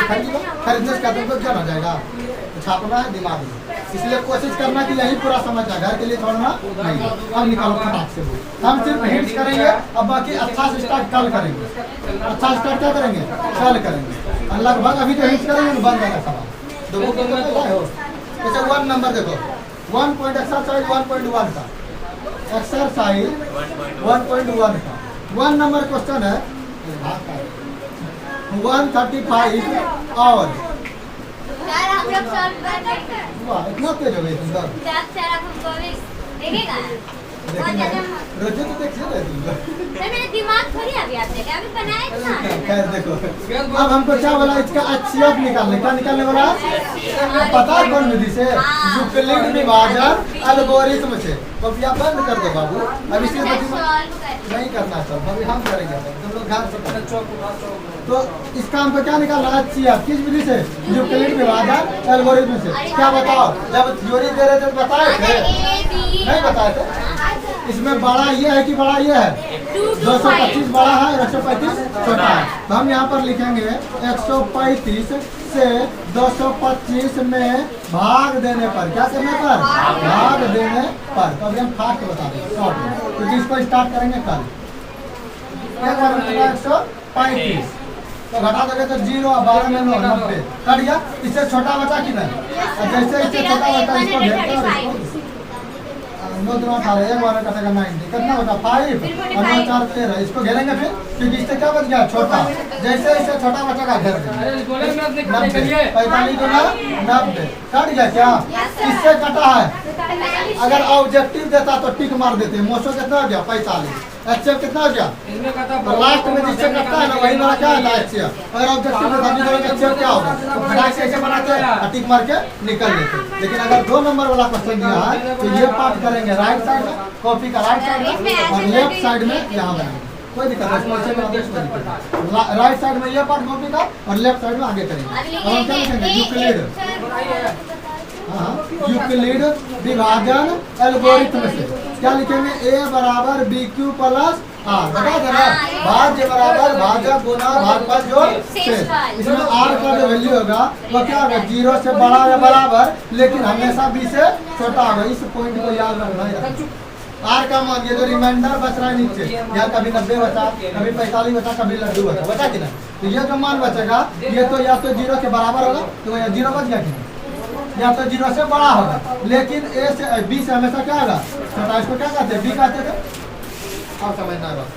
Speaker 1: खरीदने का तुमको क्या हो जाएगा? तो छापना है दिमाग में। इसलिए कोशिश करना कि यही पूरा समझना, घर के लिए छोड़ना नहीं। अब निकालो फटाक से बुक। हम सिर्फ हिंट्स करेंगे, अब बाकी अच्छा से स्टार्ट कल करेंगे। अच्छा स्टार्ट क्या करेंगे? कल करेंगे। लगभग अभी तो हिंट्स करेंगे बंद वाला सवाल। 2 बुक जैसे 1 नंबर देखो 1 पॉइंट एक्सरसाइज 1.1 का एक्सरसाइज 1.1 का 1 नंबर क्वेश्चन है 135 और
Speaker 2: यार हम लोग सॉल्व कर देंगे।
Speaker 1: वाह इतना तेज हो गई तुम लोग।
Speaker 2: सर अब हमको भी देखेगा बहुत ज्यादा
Speaker 1: रोजे तो देखिए ना तुम लोग।
Speaker 2: सर मेरा दिमाग थोड़ी अभी आप देखे अभी बनाए थे ना।
Speaker 1: खैर देखो अब हमको क्या बोला इसका HCF निकालने क्या निकालने वाला पता है कौन विधि से यूक्लिड विभाजन एल्गोरिथम से। तो अब यहाँ बंद कर दो बाबू अब इसलिए बच्ची
Speaker 2: सॉल्व कर
Speaker 1: नहीं करना सब अभी हम करेंगे तुम लोग ध्यान से करो। तो इसका हमको क्या निकालना है HCF किस विधि से यूक्लिड विभाजन एल्गोरिथम से। क्या बताओ जब थ्योरी दे रहे थे तो बताए थे नहीं बताए थे। इसमें बड़ा ये है कि बड़ा ये है 225 बड़ा है और 135 छोटा है। तो हम यहाँ पर लिखेंगे 135 से 225 में भाग देने पर क्या करने पर भाग देने पर। तो अभी हम फास्ट बता देंगे शॉर्ट में तो जिसको स्टार्ट करेंगे कल क्या करेंगे 135 तो घटा दोगे तो 0 और 12 में 9 90 कट गया। इससे छोटा बचा कि नहीं और जैसे इससे छोटा बचा इसको घेरते और इसको 9 2 18 एक बार कटेगा 90 कितना होगा 5 और 9 4 13 इसको घेरेंगे फिर क्योंकि इससे क्या बच गया छोटा जैसे इससे छोटा बचेगा घेर देंगे 45 गुना 90 कट गया क्या इससे कटा है। अगर ऑब्जेक्टिव देता तो टिक मार देते मोशो कितना हो गया 45 HCF कितना हो गया तो लास्ट में जिससे कटता है ना वही मेरा क्या है HCF। अगर ऑब्जेक्टिव देता तो HCF क्या होगा तो फटाक से ऐसे बनाते हैं टिक मार के निकल लेते। लेकिन अगर 2 नंबर वाला क्वेश्चन दिया है तो ये पार्ट करेंगे राइट साइड में कॉपी का राइट साइड में और लेफ्ट साइड में यहाँ बनाएंगे कोई दिक्कत नहीं। राइट साइड में ये पार्ट कॉपी का और लेफ्ट साइड में आगे करेंगे। अब हम क्या लिखेंगे यूक्लिड यूक्लिड विभाजन एल्गोरिथम से क्या लिखेंगे A बराबर BQ प्लस R बता देना भाज्य बराबर भाजक गुना भागफल जोड़ शेष। इसमें R का जो वैल्यू होगा वो क्या होगा 0 से बड़ा या बराबर लेकिन हमेशा B से छोटा होगा। इस पॉइंट को याद रखना है। R का मान ये जो रिमाइंडर बच रहा है नीचे यहाँ कभी 90 बचा कभी 45 बचा कभी लड्डू बचा बचा कि नहीं तो ये जो मान बचेगा ये तो या तो 0 के बराबर होगा तो या 0 बच गया कि नहीं या तो 0 से बड़ा होगा लेकिन A से B से हमेशा क्या होगा छोटा। इसको क्या कहते हैं B कहते थे अब समझना है बात।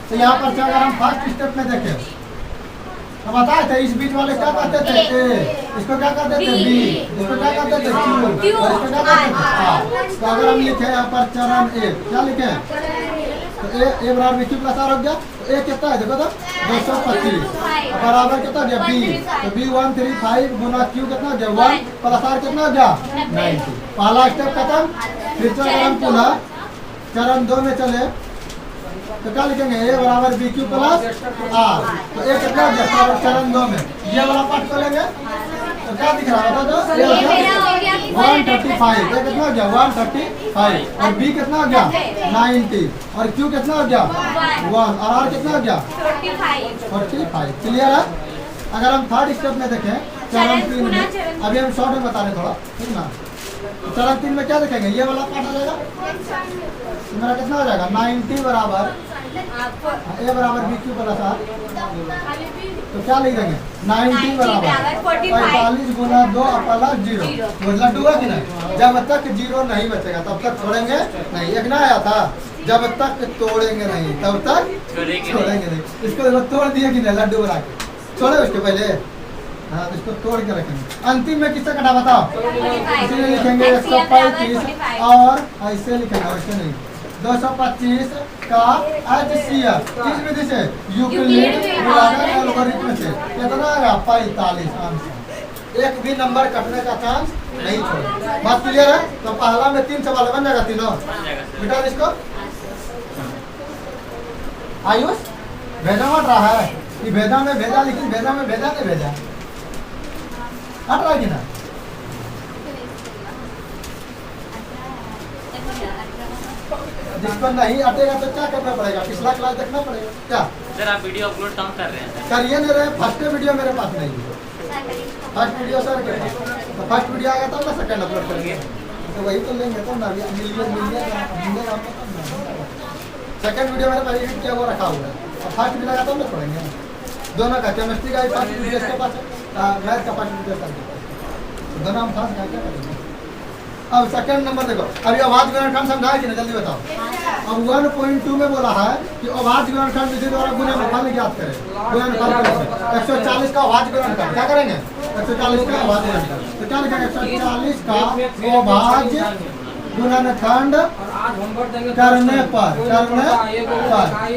Speaker 1: तो यहाँ पर से अगर हम फर्स्ट स्टेप में देखें तो बताए थे इस बीच वाले क्या कहते थे A इसको क्या कहते थे B इसको क्या कहते थे Q और इसको क्या कहते थे R। तो अगर हम लिखे यहाँ पर चरण A क्या लिखे तो A बराबर BQ प्लस R हो गया तो A कितना है देखो तो 225 बराबर कितना हो गया B तो B 135 गुना Q कितना हो गया 1 प्लस R कितना हो गया 90। पहला स्टेप खत्म। फिर चरण हम पुनः चरण 2 में चले तो क्या लिखेंगे A बराबर BQ प्लस R तो A कितना हो गया चरण 2 में ये वाला पार्ट को लेंगे तो क्या दिख रहा है बता दो A 135 ये कितना हो गया 135 और B कितना हो गया 90 और Q कितना हो गया 1 और R कितना हो गया 45। क्लियर है। अगर हम थर्ड स्टेप में देखें चरण 3 में अभी हम शॉर्ट में बता रहे थोड़ा ठीक ना। चरण 3 में क्या देखेंगे ये वाला पार्ट आ जाएगा तो मेरा कितना हो जाएगा 90 बराबर A बराबर BQ प्लस R तो क्या लिख देंगे 90 बराबर 45 गुना 2 प्लस 0 मतलब लड्डू है कि नहीं। जब तक 0 नहीं बचेगा तब तक छोड़ेंगे नहीं। एक ना आया था जब तक तोड़ेंगे नहीं तब तक छोड़ेंगे नहीं। इसको देखो तोड़ दिए कि नहीं लड्डू बना के छोड़े उसके पहले हाँ तो इसको तोड़ के रखेंगे। अंतिम में किससे कटा बताओ इसीलिए लिखेंगे 135 और ऐसे लिखेंगे ऐसे नहीं 225 का HCF किस विधि से यूक्लिड विभाजन एल्गोरिथम से कितना आएगा 45 आंसर। एक भी नंबर कटने का चांस नहीं छोड़े। बात क्लियर है। तो पहला में 3 सवाल बन जाएगा तीनों बेटा इसको आयुष भेजा मत रहा है कि भेजा में भेजा लेकिन भेजा में भेजा नहीं भेजा हट रहा है कि ना। जिसको नहीं अटेगा तो क्या करना पड़ेगा पिछला क्लास देखना पड़ेगा क्या
Speaker 4: सर आप वीडियो अपलोड कम कर रहे हैं
Speaker 1: करिए नहीं रहे। फर्स्ट वीडियो मेरे पास नहीं है फर्स्ट वीडियो सर के पास तो फर्स्ट वीडियो आएगा तब ना सेकंड अपलोड करेंगे तो वही तो लेंगे तब ना मिलिएगा सेकंड वीडियो मेरे पास एडिट किया हुआ रखा हुआ है और फर्स्ट मिलेगा तब ना छोड़ेंगे दोनों का केमिस्ट्री का फर्स्ट वीडियो इसके पास मैथ का फर्स्ट वीडियो कर दोनों हम खास क्या करेंगे। अब सेकंड नंबर देखो, अभी आवाज गुणनखंड समझाया कि ना, जल्दी बताओ। अब 1.2 में बोला है कि आवाज गुणनखंड विधि द्वारा गुणनफल ज्ञात करें। गुणनफल करेंगे 140 का आवाज गुणनखंड, क्या करेंगे 140 का आवाज गुणनखंड, तो क्या लिखेंगे 140 का आवाज गुणनखंड करने पर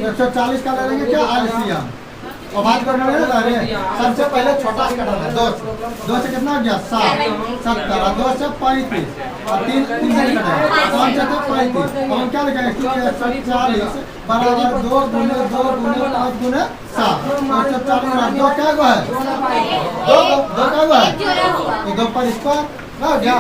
Speaker 1: 140 का ले लेंगे क्या एलसीएम। आवाज करने में सबसे पहले छोटा से कटाना है, 2 से कितना हो गया 7 70 और 2 से 35 और 3 से कटेगा 5 से 35। अब हम क्या लिखेंगे 140 बराबर 2 गुने 5 गुने 7 140 2 क्या हुआ है 2 क्या हुआ है तो 2 पर स्क्वायर ना हो गया।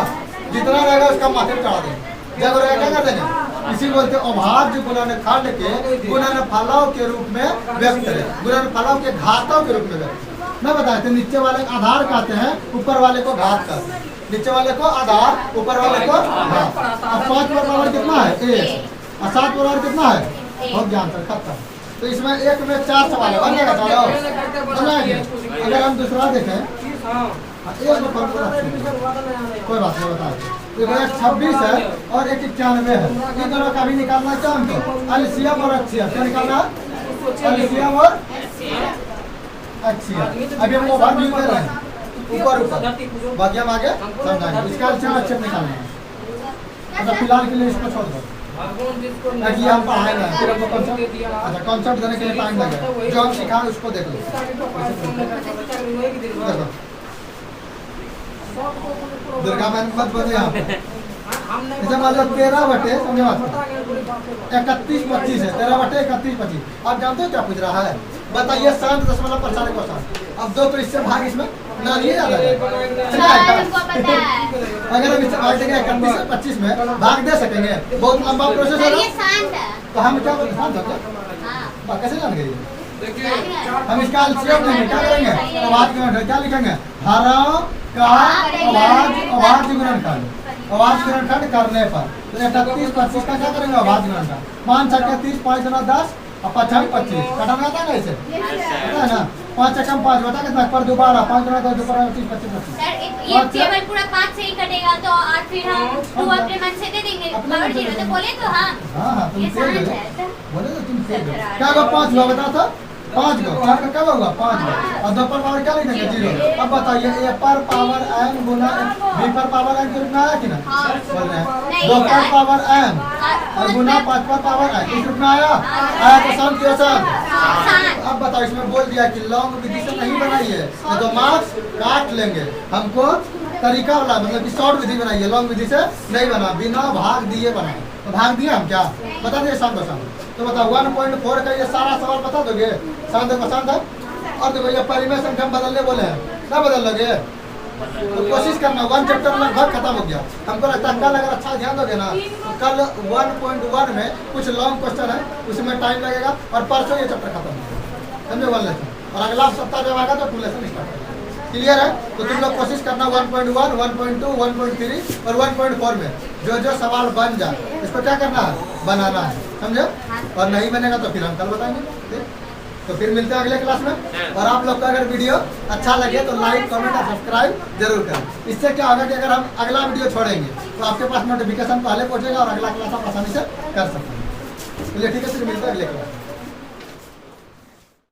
Speaker 1: जितना रहेगा उसका माथे पे चढ़ा देंगे, जब रहेगा क्या कर देंगे। इसी बोलते अभाज्य गुणनखंड के गुणनफलों के रूप में व्यक्त करें, गुणनफलों के घातों के रूप में व्यक्त। मैं बताया थे नीचे वाले को आधार कहते हैं, ऊपर वाले को घात कहते हैं। नीचे वाले को आधार, ऊपर वाले को घात। अब 5 पर पावर कितना है 1 और 7 पर पावर कितना है बहुत ज्ञान सर खत्म। तो इसमें एक में 4 सवाल है, बनेगा चलो। अगर हम दूसरा देखें एक कोई बात नहीं बता, एक 26 है और एक 91 है, इन दोनों का भी निकालना है हमको एलसीएम और एचसीएफ। क्या निकालना है एलसीएम और एचसीएफ। अभी हम ओवरव्यू कर रहे हैं ऊपर बाकी हम आगे समझाएंगे। इसका एलसीएम एचसीएफ निकालना है। अच्छा फिलहाल के लिए इसको छोड़ दो, ताकि हम पढ़ाएंगे फिर हमको कॉन्सेप्ट, अच्छा कॉन्सेप्ट देने के लिए टाइम लगेगा। जो हम सिखाएं उसको देख लो। दुर्गा मैन मत बोले यहाँ पे। जैसे मान लो 13 बटे समझे बात 31 25 है, 13 बटे 31 25। आप जानते हो क्या पूछ रहा है बताइए, शांत दशमलव प्रसारण को शांत। अब 2 तो इससे भाग इसमें ना लिए जाता है। अगर हम इससे भाग देंगे 31 से 25 में भाग दे सकेंगे, बहुत लंबा प्रोसेस है। तो हम क्या शांत हो क्या कैसे जान गए। हम इसका एलसीएम लेंगे, क्या करेंगे आवाज गुणनखंड, क्या लिखेंगे हरा का आवाज गुणनखंड, आवाज गुणनखंड करने पर तो 31 25 का क्या करेंगे आवाज गुणनखंड। 5 छक्के 30 5 गुना 10 और 5 25 कटाना आता है कैसे पता है ना। 5 एकम 5 बता कितना पर दोबारा 5 गुना 10 दोबारा 25 25
Speaker 2: सर ये टेबल पूरा 5 से ही कटेगा तो और फिर हम 2 अपने मन से दे देंगे पावर 0 तो बोले तो हां तुम बोले तो तुम
Speaker 1: क्या होगा 5 हुआ बता तो 5 को 4 का क्या होगा 5 और 2 पर पावर क्या लिखेंगे 0। अब बताइए a पर पावर m गुना b पर पावर m के रूप में आया कि ना बोल रहे हैं 2 पर पावर m और गुना 5 पर पावर m इस रूप में आया तो शांत क्यों शांत। अब बताओ इसमें बोल दिया कि लॉन्ग विधि से नहीं बनाई है तो मार्क्स काट लेंगे। हमको तरीका वाला मतलब कि शॉर्ट विधि बनाई है, लॉन्ग विधि से नहीं बना, बिना भाग दिए बनाए। तो भाग दिए हम क्या बता दिए शांत शांत। तो बताओ 1.4 का ये सारा सवाल बता दोगे शांत शांत। और देखो ये परिमेय संख्या बदलने बोले हैं ना बदल लोगे तो कोशिश करना। 1 चैप्टर लगभग खत्म हो गया। हमको लगता है कल अगर अच्छा ध्यान दोगे ना तो कल 1.1 में कुछ लॉन्ग क्वेश्चन है उसमें टाइम लगेगा और परसों ये चैप्टर खत्म हो जाएगा समझे 1 लेसन। और अगला सप्ताह जब आएगा तो 2 लेसन स्टार्ट होगा। क्लियर है। तो तुम लोग कोशिश करना 1.1 1.2 1.3 और 1.4 में जो सवाल बन जाए इसको क्या करना है बनाना है समझे। और नहीं बनेगा तो फिर हम कल बताएंगे। तो फिर मिलते हैं अगले क्लास में। और आप लोग का अगर वीडियो अच्छा लगे तो लाइक कमेंट और सब्सक्राइब जरूर करें। इससे क्या होगा कि अगर हम अगला वीडियो छोड़ेंगे तो आपके पास नोटिफिकेशन पहले पहुंचेगा और अगला क्लास आप आसानी से कर सकते हैं। चलिए ठीक है फिर मिलते हैं अगले क्लास।